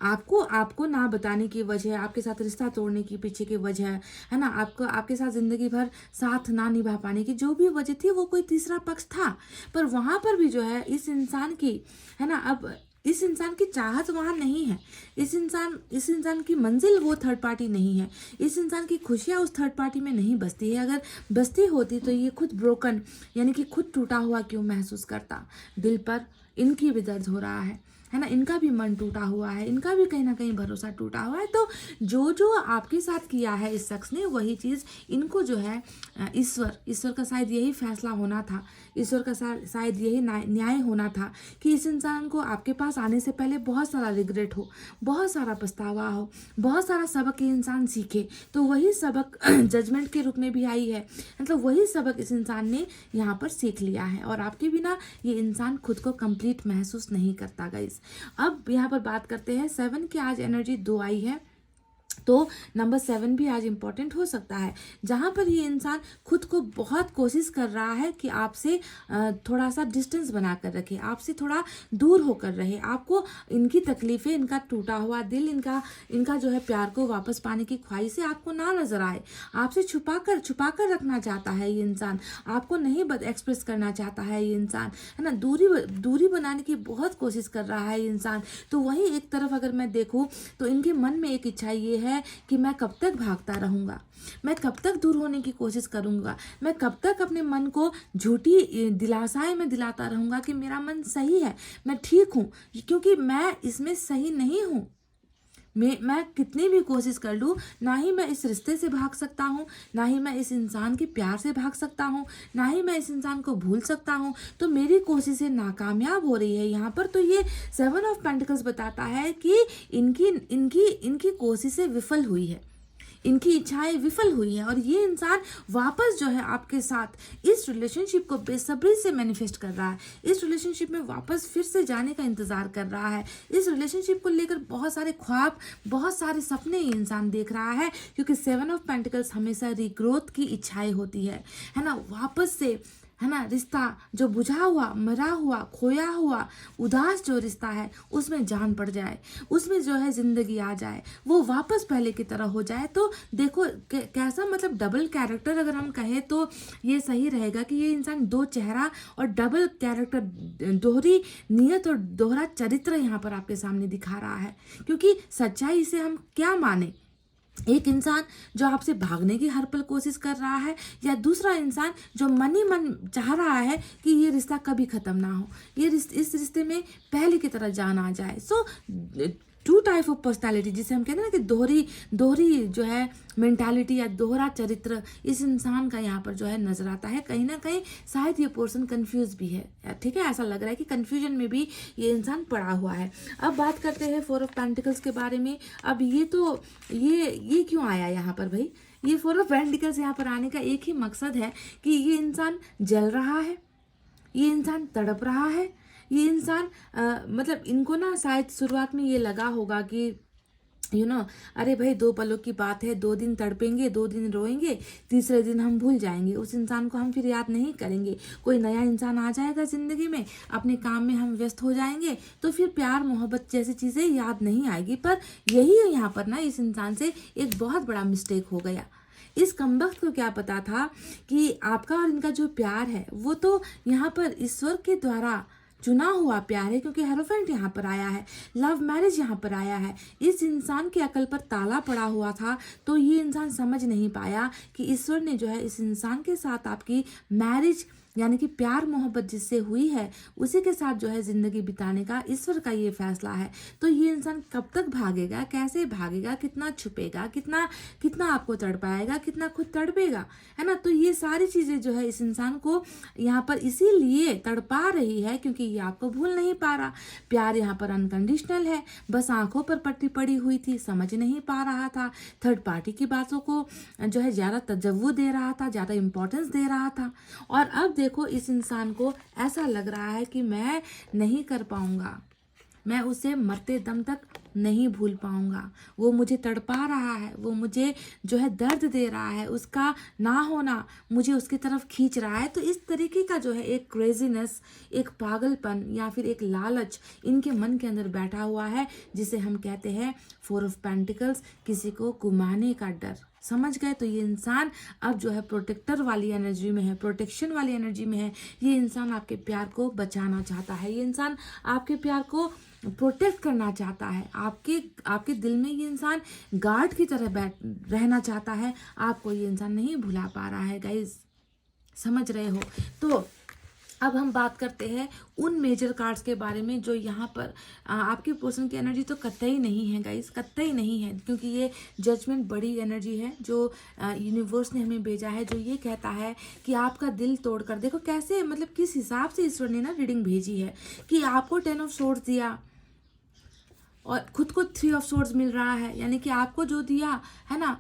आपको ना बताने की वजह, आपके साथ रिश्ता तोड़ने की पीछे की वजह है ना, आपके साथ ज़िंदगी भर साथ ना निभा पाने की जो भी वजह थी, वो कोई तीसरा पक्ष था। पर वहाँ पर भी जो है इस इंसान की है ना, अब इस इंसान की चाहत वहाँ नहीं है। इस इंसान की मंजिल वो थर्ड पार्टी नहीं है। इस इंसान की खुशियाँ उस थर्ड पार्टी में नहीं बसती है। अगर बसती होती तो ये खुद ब्रोकन, यानी कि खुद टूटा हुआ क्यों महसूस करता। दिल पर इनकी भी दर्द हो रहा है ना, इनका भी मन टूटा हुआ है, इनका भी कहीं ना कहीं भरोसा टूटा हुआ है। तो जो आपके साथ किया है इस शख्स ने, वही चीज़ इनको जो है ईश्वर का शायद यही फैसला होना था, ईश्वर का शायद यही न्याय होना था कि इस इंसान को आपके पास आने से पहले बहुत सारा रिग्रेट हो, बहुत सारा पछतावा हो, बहुत सारा सबक ये इंसान सीखे। तो वही सबक जजमेंट के रूप में भी आई है, मतलब वही सबक इस इंसान ने यहाँ पर सीख लिया है। और आपके बिना ये इंसान खुद को कंप्लीट महसूस नहीं करता गाइस। अब यहाँ पर बात करते हैं 7 की आज एनर्जी 2 आई है, तो नंबर 7 भी आज इम्पॉर्टेंट हो सकता है, जहाँ पर ये इंसान खुद को बहुत कोशिश कर रहा है कि आपसे थोड़ा सा डिस्टेंस बना कर रखे, आपसे थोड़ा दूर होकर रहे, आपको इनकी तकलीफ़ें, इनका टूटा हुआ दिल, इनका जो है प्यार को वापस पाने की ख्वाहिशें आपको ना नज़र आए। आपसे छुपा कर रखना चाहता है ये इंसान, आपको नहीं एक्सप्रेस करना चाहता है ये इंसान, है ना। दूरी बनाने की बहुत कोशिश कर रहा है ये इंसान। तो वहीं एक तरफ अगर मैं देखूँ तो इनके मन में एक इच्छा ये है है कि मैं कब तक भागता रहूँगा, मैं कब तक दूर होने की कोशिश करूँगा, मैं कब तक अपने मन को झूठी दिलासाएं में दिलाता रहूँगा कि मेरा मन सही है, मैं ठीक हूँ, क्योंकि मैं इसमें सही नहीं हूँ। मैं कितनी भी कोशिश कर लूँ, ना ही मैं इस रिश्ते से भाग सकता हूँ, ना ही मैं इस इंसान के प्यार से भाग सकता हूँ, ना ही मैं इस इंसान को भूल सकता हूँ। तो मेरी कोशिशें नाकामयाब हो रही है यहाँ पर। तो ये 7 ऑफ पेंटिकल्स बताता है कि इनकी इनकी इनकी कोशिशें विफल हुई है, इनकी इच्छाएं विफल हुई हैं, और ये इंसान वापस जो है आपके साथ इस रिलेशनशिप को बेसब्री से मैनिफेस्ट कर रहा है, इस रिलेशनशिप में वापस फिर से जाने का इंतज़ार कर रहा है। इस रिलेशनशिप को लेकर बहुत सारे ख्वाब, बहुत सारे सपने ये इंसान देख रहा है, क्योंकि 7 ऑफ पेंटिकल्स हमेशा रीग्रोथ की इच्छाएं होती है ना, वापस से, है ना, रिश्ता जो बुझा हुआ, मरा हुआ, खोया हुआ, उदास जो रिश्ता है उसमें जान पड़ जाए, उसमें जो है ज़िंदगी आ जाए, वो वापस पहले की तरह हो जाए। तो देखो कैसा, मतलब डबल कैरेक्टर अगर हम कहें तो ये सही रहेगा कि ये इंसान दो चेहरा और डबल कैरेक्टर, दोहरी नीयत और दोहरा चरित्र यहाँ पर आपके सामने दिखा रहा है। क्योंकि सच्चाई से हम क्या माने, एक इंसान जो आपसे भागने की हर पल कोशिश कर रहा है, या दूसरा इंसान जो मन ही मन चाह रहा है कि ये रिश्ता कभी ख़त्म ना हो, इस रिश्ते में पहले की तरह जान आ जाए। सो 2 टाइप ऑफ पर्सनैलिटी, जिसे हम कहते हैं ना कि दोहरी जो है मेंटालिटी या दोहरा चरित्र इस इंसान का यहाँ पर जो है नजर आता है। कहीं ना कहीं शायद ये पर्सन कंफ्यूज भी है, ठीक है, ऐसा लग रहा है कि कंफ्यूजन में भी ये इंसान पड़ा हुआ है। अब बात करते हैं 4 ऑफ पेंटिकल्स के बारे में। अब ये क्यों आया यहाँ पर भाई? ये 4 ऑफ पेंटिकल्स यहाँ पर आने का एक ही मकसद है कि ये इंसान जल रहा है, ये इंसान तड़प रहा है, ये इंसान मतलब इनको ना शायद शुरुआत में ये लगा होगा कि अरे भाई 2 पलों की बात है, 2 दिन तड़पेंगे, 2 दिन रोएंगे, तीसरे दिन हम भूल जाएंगे, उस इंसान को हम फिर याद नहीं करेंगे, कोई नया इंसान आ जाएगा ज़िंदगी में, अपने काम में हम व्यस्त हो जाएंगे, तो फिर प्यार मोहब्बत जैसी चीज़ें याद नहीं आएगी। पर यही यहाँ पर ना इस इंसान से एक बहुत बड़ा मिस्टेक हो गया। इस कमबख्त को क्या पता था कि आपका और इनका जो प्यार है वो तो यहाँ पर ईश्वर के द्वारा चुना हुआ प्यार है, क्योंकि हेरोफेंट यहाँ पर आया है, लव मैरिज यहाँ पर आया है। इस इंसान की अकल पर ताला पड़ा हुआ था, तो ये इंसान समझ नहीं पाया कि ईश्वर ने जो है इस इंसान के साथ आपकी मैरिज यानी कि प्यार मोहब्बत जिससे हुई है उसी के साथ जो है ज़िंदगी बिताने का ईश्वर का ये फैसला है। तो ये इंसान कब तक भागेगा, कैसे भागेगा, कितना छुपेगा, कितना आपको तड़पाएगा, कितना खुद तड़पेगा, है ना। तो ये सारी चीज़ें जो है इस इंसान को यहाँ पर इसीलिए तड़पा रही है क्योंकि ये आपको भूल नहीं पा रहा। प्यार यहाँ पर अनकंडीशनल है, बस आंखों पर पट्टी पड़ी हुई थी, समझ नहीं पा रहा था, थर्ड पार्टी की बातों को जो है ज़्यादा तवज्जो दे रहा था, ज़्यादा इंपॉर्टेंस दे रहा था। और अब देखो इस इंसान को ऐसा लग रहा है कि मैं नहीं कर पाऊंगा, मैं उसे मरते दम तक नहीं भूल पाऊंगा, वो मुझे तड़पा रहा है, वो मुझे जो है दर्द दे रहा है, उसका ना होना मुझे उसकी तरफ खींच रहा है। तो इस तरीके का जो है एक क्रेजीनेस, एक पागलपन या फिर एक लालच इनके मन के अंदर बैठा हुआ है, जिसे हम कहते हैं 4 ऑफ पेंटिकल्स, किसी को गुमाने का डर। समझ गए? तो ये इंसान अब जो है प्रोटेक्टर वाली एनर्जी में है, प्रोटेक्शन वाली एनर्जी में है। ये इंसान आपके प्यार को बचाना चाहता है, ये इंसान आपके प्यार को प्रोटेक्ट करना चाहता है, आपके दिल में ये इंसान गार्ड की तरह रहना चाहता है। आपको ये इंसान नहीं भुला पा रहा है गाइज, समझ रहे हो? तो अब हम बात करते हैं उन मेजर कार्ड्स के बारे में जो यहाँ पर आपके पर्सन की एनर्जी तो कतई नहीं है गाइस, कतई नहीं है, क्योंकि ये जजमेंट बड़ी एनर्जी है जो यूनिवर्स ने हमें भेजा है, जो ये कहता है कि आपका दिल तोड़कर देखो कैसे, मतलब किस हिसाब से ईश्वर ने ना रीडिंग भेजी है कि आपको 10 ऑफ सोर्ड्स दिया और खुद को 3 ऑफ सोर्ड्स मिल रहा है, यानी कि आपको जो दिया है ना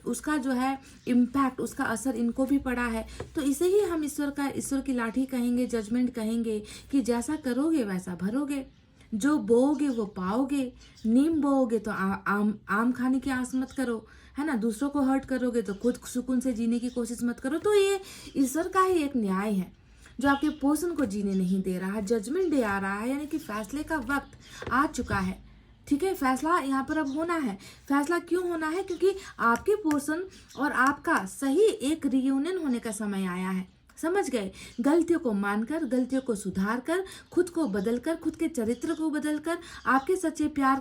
उसका जो है इम्पैक्ट, उसका असर इनको भी पड़ा है। तो इसे ही हम ईश्वर की लाठी कहेंगे, जजमेंट कहेंगे कि जैसा करोगे वैसा भरोगे, जो बोओगे वो पाओगे। नीम बोओगे तो आम खाने की आस मत करो, है ना। दूसरों को हर्ट करोगे तो खुद सुकून से जीने की कोशिश मत करो। तो ये ईश्वर का ही एक न्याय है जो आपके पर्सन को जीने नहीं दे रहा। जजमेंट डे आ रहा है, यानी कि फैसले का वक्त आ चुका है, ठीक है। फैसला यहाँ पर अब होना है। फैसला क्यों होना है? क्योंकि आपके पर्सन और आपका सही एक रियूनियन होने का समय आया है। समझ गए? गलतियों को मानकर, गलतियों को सुधार कर, खुद को बदल कर, खुद के चरित्र को बदल कर, आपके सच्चे प्यार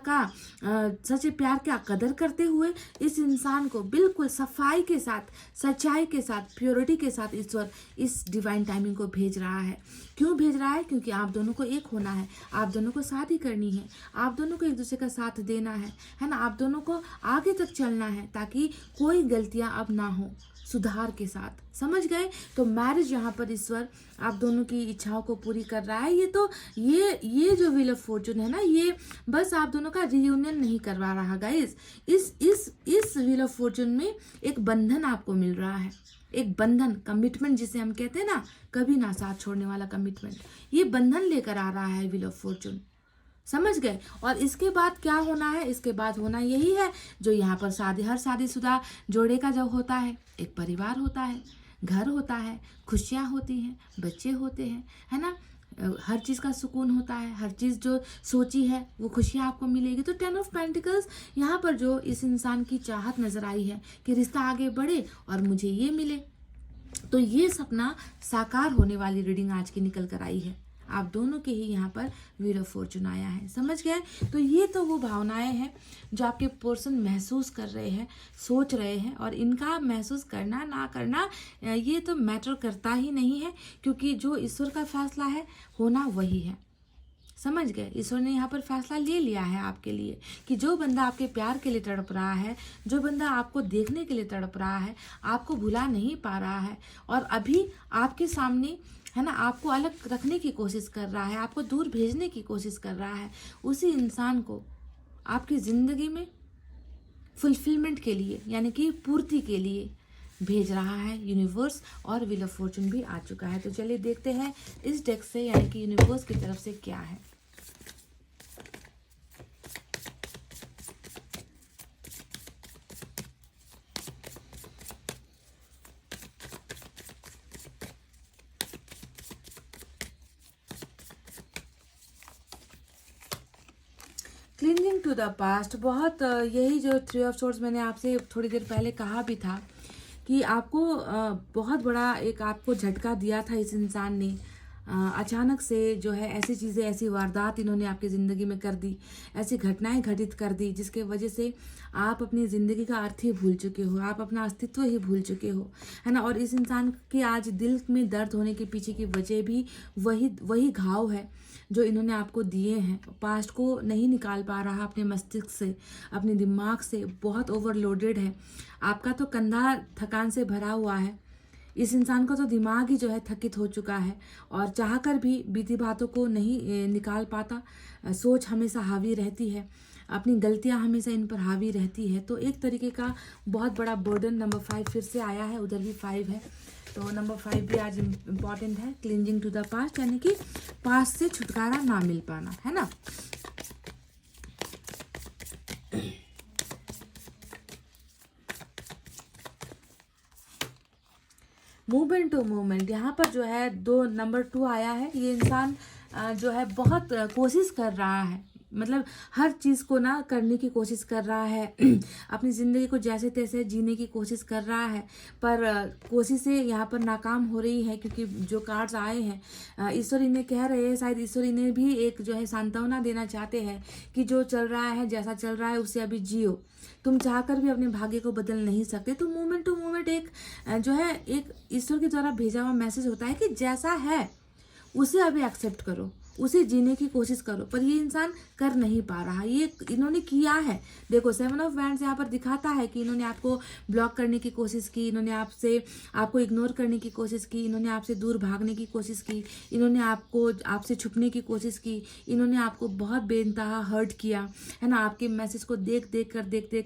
का कदर करते हुए इस इंसान को बिल्कुल सफाई के साथ, सच्चाई के साथ, प्योरिटी के साथ ईश्वर इस डिवाइन टाइमिंग को भेज रहा है। क्यों भेज रहा है? क्योंकि आप दोनों को एक होना है, आप दोनों को शादी करनी है, आप दोनों को एक दूसरे का साथ देना है ना, आप दोनों को आगे तक चलना है ताकि कोई गलतियां अब ना हो, सुधार के साथ। समझ गए? तो मैरिज यहाँ पर ईश्वर आप दोनों की इच्छाओं को पूरी कर रहा है। ये जो व्हील ऑफ फॉर्चून है ना, ये बस आप दोनों का रियूनियन नहीं करवा रहा गाइस। इस व्हील ऑफ फॉर्चून में एक बंधन आपको मिल रहा है, एक बंधन, कमिटमेंट जिसे हम कहते हैं ना, कभी ना साथ छोड़ने वाला कमिटमेंट, ये बंधन लेकर आ रहा है व्हील ऑफ फॉर्चून। समझ गए? और इसके बाद क्या होना है? इसके बाद होना यही है जो यहाँ पर हर शादीशुदा जोड़े का जब होता है, एक परिवार होता है, घर होता है, खुशियाँ होती हैं, बच्चे होते हैं, है ना, हर चीज़ का सुकून होता है, हर चीज़ जो सोची है वो खुशियाँ आपको मिलेगी। तो 10 ऑफ पेंटिकल्स यहाँ पर जो इस इंसान की चाहत नजर आई है कि रिश्ता आगे बढ़े और मुझे ये मिले, तो ये सपना साकार होने वाली रीडिंग आज की निकल कर आई है। आप दोनों के ही यहाँ पर व्हील ऑफ फॉर्चून आया है। समझ गए? तो ये तो वो भावनाएं हैं जो आपके पर्सन महसूस कर रहे हैं, सोच रहे हैं, और इनका महसूस करना ना करना ये तो मैटर करता ही नहीं है, क्योंकि जो ईश्वर का फैसला है होना वही है। समझ गए? ईश्वर ने यहाँ पर फैसला ले लिया है आपके लिए कि जो बंदा आपके प्यार के लिए तड़प रहा है, जो बंदा आपको देखने के लिए तड़प रहा है, आपको भुला नहीं पा रहा है और अभी आपके सामने, है ना, आपको अलग रखने की कोशिश कर रहा है, आपको दूर भेजने की कोशिश कर रहा है, उसी इंसान को आपकी ज़िंदगी में फुलफिलमेंट के लिए, यानी कि पूर्ति के लिए भेज रहा है यूनिवर्स। और व्हील ऑफ फॉर्चून भी आ चुका है। तो चलिए देखते हैं इस डेक से, यानी कि यूनिवर्स की तरफ से क्या है। क्लिंजिंग टू द पास्ट, बहुत यही जो 3 ऑफ सोर्ड्स मैंने आपसे थोड़ी देर पहले कहा भी था कि आपको बहुत बड़ा एक आपको झटका दिया था इस इंसान ने। अचानक से जो है ऐसी चीज़ें, ऐसी वारदात इन्होंने आपकी ज़िंदगी में कर दी, ऐसी घटनाएं घटित कर दी जिसके वजह से आप अपनी ज़िंदगी का अर्थ ही भूल चुके हो, आप अपना अस्तित्व ही भूल चुके हो, है ना। और इस इंसान के आज दिल में दर्द होने के पीछे की वजह भी वही घाव है जो इन्होंने आपको दिए हैं। पास्ट को नहीं निकाल पा रहा अपने मस्तिष्क से, अपने दिमाग से, बहुत ओवरलोडेड है। आपका तो कंधा थकान से भरा हुआ है, इस इंसान का तो दिमाग ही जो है थकित हो चुका है और चाहकर भी बीती बातों को नहीं निकाल पाता। सोच हमेशा हावी रहती है, अपनी गलतियां हमेशा इन पर हावी रहती है। तो एक तरीके का बहुत बड़ा बर्डन। नंबर 5 फिर से आया है, उधर भी 5 है, तो नंबर 5 भी आज इम्पॉर्टेंट है। क्लिंजिंग टू द पास्ट, यानी कि पास्ट से छुटकारा ना मिल पाना, है ना। मूवमेंट टू मूवमेंट, यहाँ पर जो है नंबर 2 आया है। ये इंसान जो है बहुत कोशिश कर रहा है, मतलब हर चीज़ को ना करने की कोशिश कर रहा है अपनी ज़िंदगी को जैसे तैसे जीने की कोशिश कर रहा है, पर कोशिशें यहाँ पर नाकाम हो रही है। क्योंकि जो कार्ड्स आए हैं, ईश्वर इन्हें कह रहे हैं, शायद ईश्वर इन्हें भी एक जो है सांत्वना देना चाहते हैं कि जो चल रहा है, जैसा चल रहा है उसे अभी जियो। तुम चाहकर भी अपने भाग्य को बदल नहीं सकते। तो मूवमेंट टू मूवमेंट एक जो है एक ईश्वर के द्वारा भेजा हुआ मैसेज होता है कि जैसा है उसे अभी एक्सेप्ट करो, उसे जीने की कोशिश करो। पर ये इंसान कर नहीं पा रहा। ये इन्होंने किया है, देखो 7 ऑफ वैंड्स यहाँ पर दिखाता है कि इन्होंने आपको ब्लॉक करने की कोशिश की, इन्होंने आपको इग्नोर करने की कोशिश की, इन्होंने आपसे दूर भागने की कोशिश की, इन्होंने आपसे छुपने की कोशिश की, इन्होंने आपको बहुत बेइंतहा हर्ट किया, है ना। आपके मैसेज को देख देख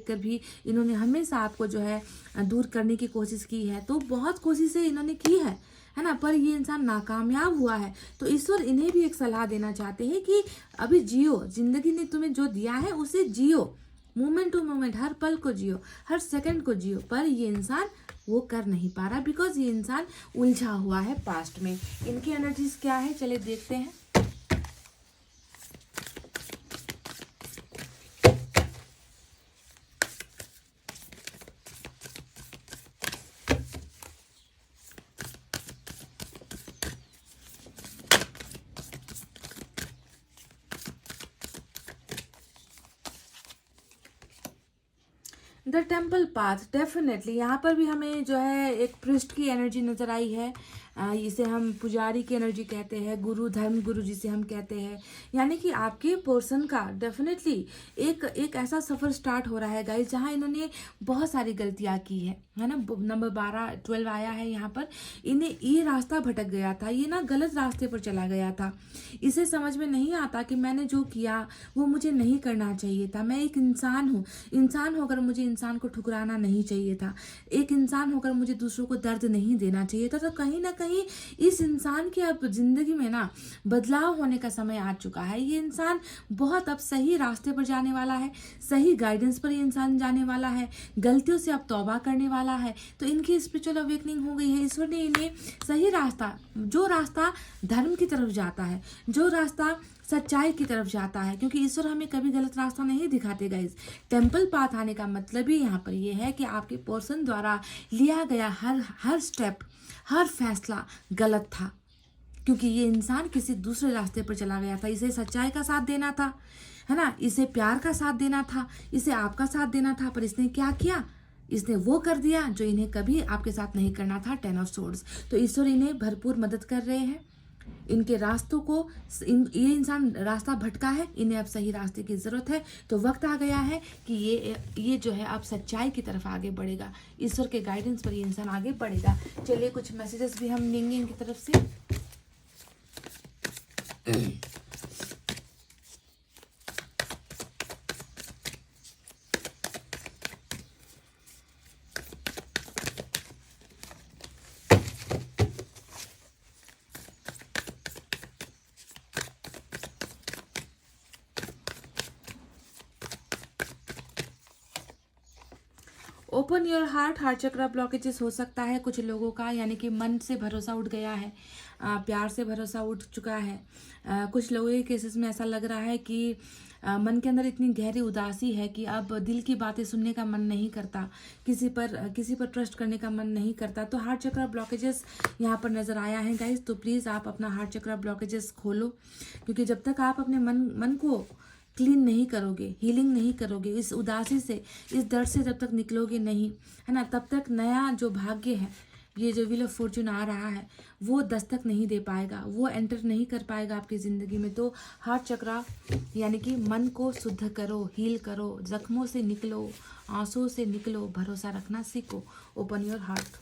कर भी इन्होंने हमेशा आपको जो है दूर करने की कोशिश की है। तो बहुत कोशिशें इन्होंने की है ना, पर ये इंसान नाकामयाब हुआ है। तो ईश्वर इन्हें भी एक सलाह देना चाहते हैं कि अभी जियो, जिंदगी ने तुम्हें जो दिया है उसे जियो, मोमेंट टू मोमेंट, हर पल को जियो, हर सेकंड को जियो। पर ये इंसान वो कर नहीं पा रहा, बिकॉज ये इंसान उलझा हुआ है पास्ट में। इनकी एनर्जीज क्या है, चलिए देखते हैं। द टेम्पल पाथ डेफिनेटली यहाँ पर भी हमें जो है एक पृष्ठ की एनर्जी नजर आई है। इसे हम पुजारी की एनर्जी कहते हैं, गुरु, धर्म गुरु जिसे हम कहते हैं। यानी कि आपके पर्सन का डेफिनेटली एक ऐसा सफ़र स्टार्ट हो रहा है गाइस जहाँ इन्होंने बहुत सारी गलतियाँ की है ना। नंबर 12 आया है यहाँ पर। इन्हें ये रास्ता भटक गया था, ये ना गलत रास्ते पर चला गया था। इसे समझ में नहीं आता कि मैंने जो किया वो मुझे नहीं करना चाहिए था। मैं एक इंसान हूँ, इंसान होकर मुझे इंसान को ठुकराना नहीं चाहिए था। एक इंसान होकर मुझे दूसरों को दर्द नहीं देना चाहिए था। तो कहीं ना कहीं इस इंसान की अब जिंदगी में ना बदलाव होने का समय आ चुका है। ये इंसान बहुत अब सही रास्ते पर जाने वाला है, सही गाइडेंस पर ये इंसान जाने वाला है, गलतियों से अब तौबा करने वाला है। तो इनकी स्पिरिचुअल अवेकनिंग हो गई है। ईश्वर ने इन्हें सही रास्ता, जो रास्ता धर्म की तरफ जाता है, जो रास्ता सच्चाई की तरफ जाता है, क्योंकि ईश्वर हमें कभी गलत रास्ता नहीं दिखाते गाइस। टेम्पल पाथ आने का मतलब ही यहाँ पर ये है कि आपके पर्सन द्वारा लिया गया हर स्टेप, हर फैसला गलत था, क्योंकि ये इंसान किसी दूसरे रास्ते पर चला गया था। इसे सच्चाई का साथ देना था, है ना, इसे प्यार का साथ देना था, इसे आपका साथ देना था, पर इसने क्या किया? इसने वो कर दिया जो इन्हें कभी आपके साथ नहीं करना था, 10 ऑफ सोर्ड्स। तो ईश्वर इन्हें भरपूर मदद कर रहे हैं। इनके रास्तों को ये इंसान रास्ता भटका है, इन्हें अब सही रास्ते की जरूरत है। तो वक्त आ गया है कि ये जो है अब सच्चाई की तरफ आगे बढ़ेगा। ईश्वर के गाइडेंस पर ये इंसान आगे बढ़ेगा। चलिए कुछ मैसेजेस भी हम लेंगे इनकी तरफ से। ओपन योर हार्ट चक्र ब्लॉकेजेस हो सकता है कुछ लोगों का, यानी कि मन से भरोसा उठ गया है, प्यार से भरोसा उठ चुका है। कुछ लोगों के केसेस में ऐसा लग रहा है कि मन के अंदर इतनी गहरी उदासी है कि अब दिल की बातें सुनने का मन नहीं करता, किसी पर ट्रस्ट करने का मन नहीं करता। तो हार्ट चक्र ब्लॉकेजेस यहाँ पर नज़र आया है गाइस। तो प्लीज़ आप अपना हार्ट चक्र ब्लॉकेजेस खोलो, क्योंकि जब तक आप अपने मन को क्लीन नहीं करोगे, हीलिंग नहीं करोगे, इस उदासी से, इस दर्द से जब तक निकलोगे नहीं, है ना, तब तक नया जो भाग्य है, ये जो व्हील ऑफ फॉर्चून आ रहा है, वो दस्तक नहीं दे पाएगा, वो एंटर नहीं कर पाएगा आपकी ज़िंदगी में। तो हार्ट चक्रा यानी कि मन को शुद्ध करो, हील करो, जख्मों से निकलो, आंसुओं से निकलो, भरोसा रखना सीखो। Open your heart.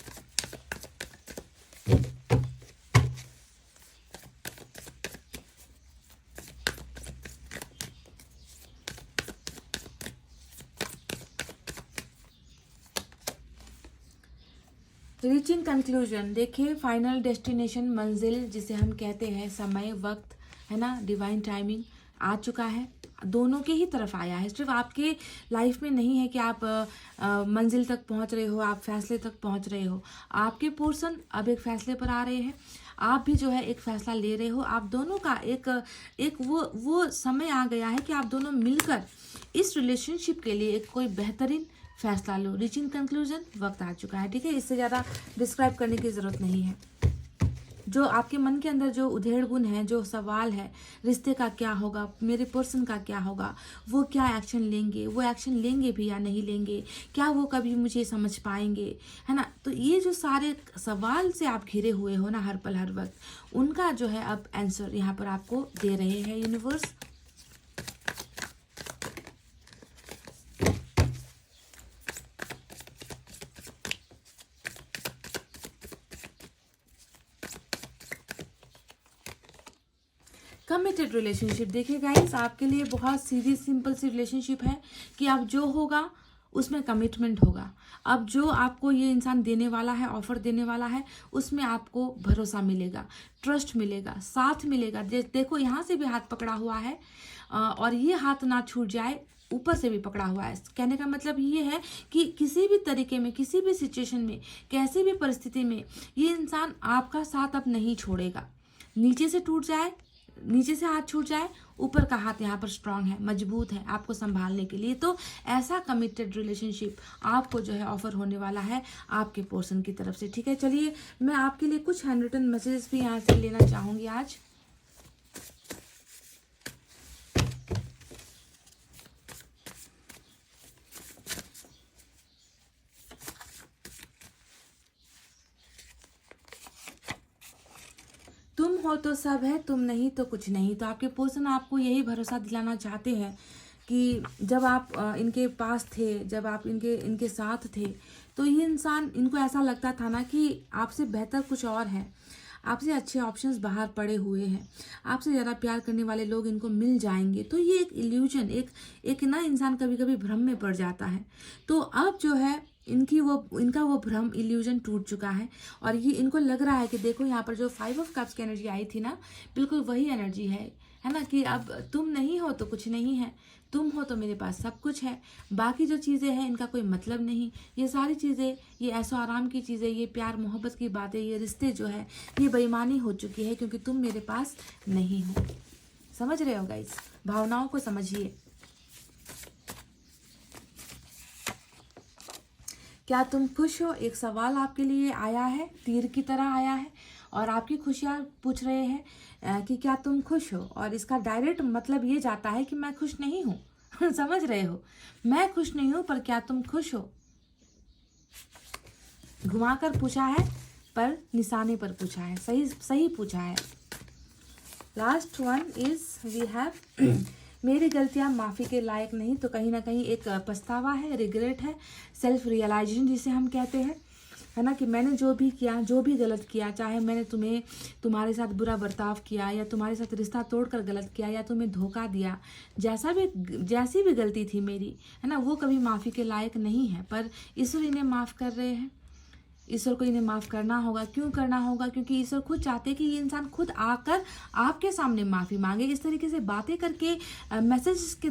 Reaching conclusion, देखिए फाइनल डेस्टिनेशन, मंजिल जिसे हम कहते हैं, समय, वक्त, है ना, डिवाइन टाइमिंग आ चुका है। दोनों के ही तरफ आया है, सिर्फ आपके लाइफ में नहीं है कि आप मंजिल तक पहुंच रहे हो, आप फैसले तक पहुंच रहे हो। आपके पर्सन अब एक फैसले पर आ रहे हैं, आप भी जो है एक फैसला ले रहे हो। आप दोनों का एक वो समय आ गया है कि आप दोनों मिलकर इस रिलेशनशिप के लिए एक कोई बेहतरीन फैसला लो। रीचिंग कंक्लूजन, वक्त आ चुका है, ठीक है। इससे ज़्यादा डिस्क्राइब करने की ज़रूरत नहीं है। जो आपके मन के अंदर जो उधेड़ बुन है, जो सवाल है, रिश्ते का क्या होगा, मेरे पर्सन का क्या होगा, वो क्या एक्शन लेंगे, वो एक्शन लेंगे भी या नहीं लेंगे, क्या वो कभी मुझे समझ पाएंगे, है ना। तो ये जो सारे सवाल से आप घिरे हुए हो ना हर पल हर वक्त, उनका जो है अब आंसर यहाँ पर आपको दे रहे हैं यूनिवर्स। कमिटेड रिलेशनशिप, देखिए गाइस, आपके लिए बहुत सीधी सिंपल सी रिलेशनशिप है कि अब जो होगा उसमें कमिटमेंट होगा। अब जो आपको ये इंसान देने वाला है, ऑफर देने वाला है, उसमें आपको भरोसा मिलेगा, ट्रस्ट मिलेगा, साथ मिलेगा। देखो यहाँ से भी हाथ पकड़ा हुआ है और ये हाथ ना छूट जाए, ऊपर से भी पकड़ा हुआ है। कहने का मतलब ये है कि किसी भी तरीके में, किसी भी सिचुएशन में, कैसी भी परिस्थिति में ये इंसान आपका साथ अब नहीं छोड़ेगा। नीचे से टूट जाए, नीचे से हाथ छूट जाए, ऊपर का हाथ यहाँ पर स्ट्रांग है, मजबूत है आपको संभालने के लिए। तो ऐसा कमिटेड रिलेशनशिप आपको जो है ऑफर होने वाला है आपके पर्सन की तरफ से, ठीक है। चलिए मैं आपके लिए कुछ हैंड रिटन मैसेजेस भी यहाँ से लेना चाहूँगी आज। हो तो सब है, तुम नहीं तो कुछ नहीं। तो आपके पर्सन आपको यही भरोसा दिलाना चाहते हैं कि जब आप इनके पास थे, जब आप इनके साथ थे, तो ये इंसान, इनको ऐसा लगता था ना कि आपसे बेहतर कुछ और है, आपसे अच्छे ऑप्शंस बाहर पड़े हुए हैं, आपसे ज़्यादा प्यार करने वाले लोग इनको मिल जाएंगे। तो ये एक इल्यूजन, एक ना इंसान कभी कभी भ्रम में पड़ जाता है। तो अब जो है इनका वो भ्रम, इल्यूजन टूट चुका है और ये इनको लग रहा है कि देखो यहाँ पर जो 5 ऑफ कप्स की एनर्जी आई थी ना, बिल्कुल वही एनर्जी है ना, कि अब तुम नहीं हो तो कुछ नहीं है, तुम हो तो मेरे पास सब कुछ है, बाकी जो चीज़ें हैं इनका कोई मतलब नहीं। ये सारी चीज़ें, ये ऐशो आराम की चीज़ें, ये प्यार मोहब्बत की बातें, ये रिश्ते जो है ये बेईमानी हो चुकी है क्योंकि तुम मेरे पास नहीं हो। समझ रहे हो गाइस? भावनाओं को समझिए। क्या तुम खुश हो? एक सवाल आपके लिए आया है, तीर की तरह आया है और आपकी खुशियाँ पूछ रहे हैं कि क्या तुम खुश हो, और इसका डायरेक्ट मतलब ये जाता है कि मैं खुश नहीं हूँ। समझ रहे हो? मैं खुश नहीं हूँ, पर क्या तुम खुश हो? घुमाकर पूछा है पर निशाने पर पूछा है, सही पूछा है। Last one is we have मेरी गलतियां माफ़ी के लायक नहीं। तो कहीं ना कहीं एक पछतावा है, रिग्रेट है, सेल्फ रियलाइजेशन जिसे हम कहते हैं, है ना, कि मैंने जो भी किया, जो भी गलत किया, चाहे मैंने तुम्हारे साथ बुरा बर्ताव किया या तुम्हारे साथ रिश्ता तोड़कर गलत किया या तुम्हें धोखा दिया, जैसी भी गलती थी मेरी, है ना, वो कभी माफ़ी के लायक नहीं है, पर ईश्वर इन्हें माफ़ कर रहे हैं। ईश्वर को इन्हें माफ़ करना होगा। क्यों करना होगा? क्योंकि ईश्वर खुद चाहते हैं कि ये इंसान खुद आकर आपके सामने माफ़ी मांगे। इस तरीके से बातें करके, मैसेज के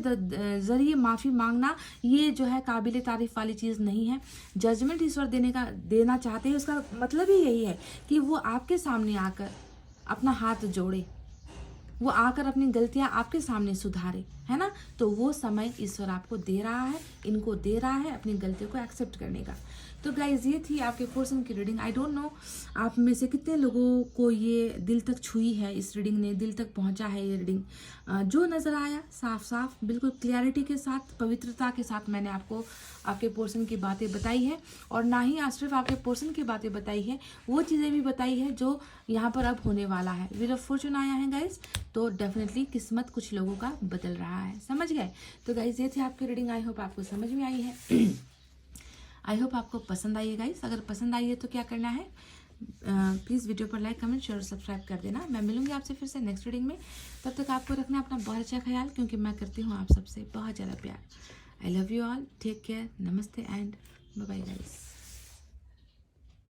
ज़रिए माफ़ी मांगना, ये जो है काबिल तारीफ़ वाली चीज़ नहीं है। जजमेंट ईश्वर देना चाहते हैं, उसका मतलब ही यही है कि वो आपके सामने आकर अपना हाथ जोड़े, वो आकर अपनी गलतियां आपके सामने सुधारे, है ना। तो वो समय ईश्वर आपको दे रहा है, इनको दे रहा है अपनी गलतियों को एक्सेप्ट करने का। तो गाइज, ये थी आपके पर्सन की रीडिंग। आई डोंट नो आप में से कितने लोगों को ये दिल तक छुई है, इस रीडिंग ने दिल तक पहुंचा है ये रीडिंग। जो नज़र आया साफ साफ, बिल्कुल क्लैरिटी के साथ, पवित्रता के साथ मैंने आपको आपके पर्सन की बातें बताई है, और ना ही आज सिर्फ आपके पर्सन की बातें बताई है, वो चीज़ें भी बताई है जो यहाँ पर अब होने वाला है। व्हील ऑफ फॉर्चून आया है गाइज, तो डेफिनेटली किस्मत कुछ लोगों का बदल रहा है। समझ गए? तो गाइज, ये थी आपकी रीडिंग। आई होप आपको समझ में आई है। आई होप आपको पसंद आई है गाइज। अगर पसंद आई है तो क्या करना है, प्लीज़ वीडियो पर लाइक, कमेंट, शेयर और सब्सक्राइब कर देना। मैं मिलूंगी आपसे फिर से नेक्स्ट रीडिंग में। तब तक आपको रखना अपना बहुत अच्छा ख्याल, क्योंकि मैं करती हूँ आप सबसे बहुत ज़्यादा प्यार। I love you all, take care, नमस्ते एंड बाय बाय गाइज।